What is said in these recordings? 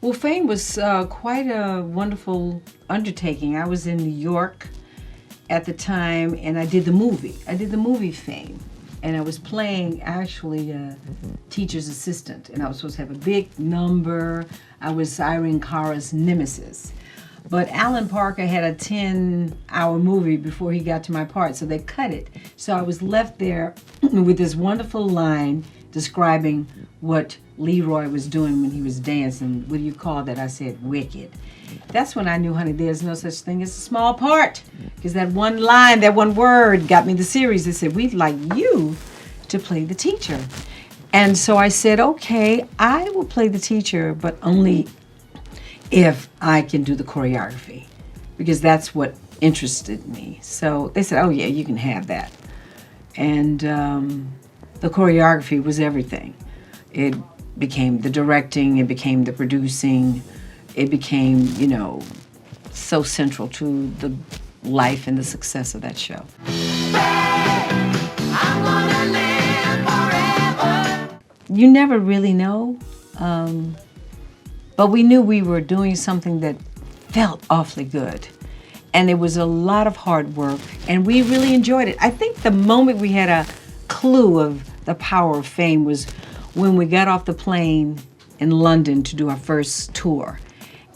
Well, Fame was quite a wonderful undertaking. I was in New York at the time, and I did the movie. I did the movie Fame, and I was playing actually a teacher's assistant, and I was supposed to have a big number. I was Irene Cara's nemesis. But Alan Parker had a 10-hour movie before he got to my part, so they cut it. So I was left there with this wonderful line describing what Leroy was doing when he was dancing. What do you call that? I said, wicked. That's when I knew, honey, there's no such thing as a small part. Because that one line, that one word got me the series. They said, we'd like you to play the teacher. And so I said, okay, I will play the teacher, but only if I can do the choreography, because that's what interested me. So they said, oh yeah, you can have that. And the choreography was everything. It became the directing, it became the producing, it became, you know, so central to the life and the success of that show. I'm gonna live forever. You never really know. But we knew we were doing something that felt awfully good. And it was a lot of hard work, and we really enjoyed it. I think the moment we had a clue of the power of Fame was when we got off the plane in London to do our first tour.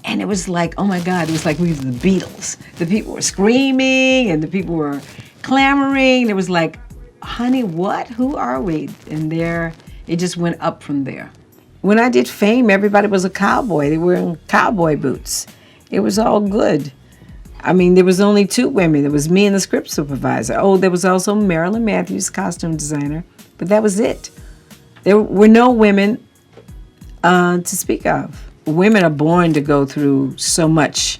And it was like, oh my God, it was like we were the Beatles. The people were screaming, and the people were clamoring. It was like, honey, what? Who are we? And there, it just went up from there. When I did Fame, everybody was a cowboy. They were in cowboy boots. It was all good. I mean, there was only 2 women. There was me and the script supervisor. Oh, there was also Marilyn Matthews, costume designer, but that was it. There were no women to speak of. Women are born to go through so much.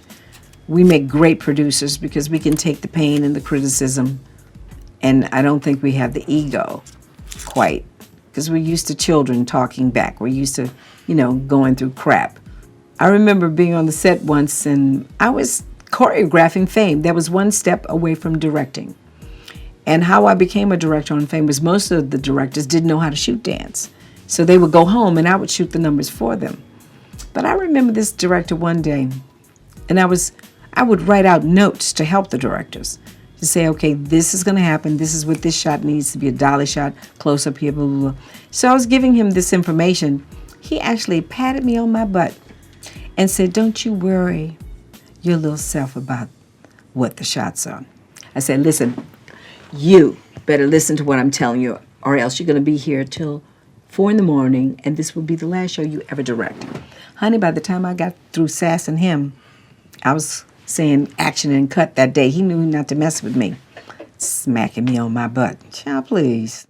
We make great producers because we can take the pain and the criticism, and I don't think we have the ego quite. Because we're used to children talking back. We're used to, you know, going through crap. I remember being on the set once, and I was choreographing Fame. That was one step away from directing. And how I became a director on Fame was most of the directors didn't know how to shoot dance. So they would go home, and I would shoot the numbers for them. But I remember this director one day, and I would write out notes to help the directors. To say, okay, this is going to happen. This is what this shot needs to be, a dolly shot, close up here, blah, blah, blah. So I was giving him this information. He actually patted me on my butt and said, don't you worry your little self about what the shots are. I said, listen, you better listen to what I'm telling you, or else you're going to be here till 4 in the morning, and this will be the last show you ever direct. Honey, by the time I got through sassing him, I was saying action and cut that day. He knew not to mess with me. Smacking me on my butt. Child, please.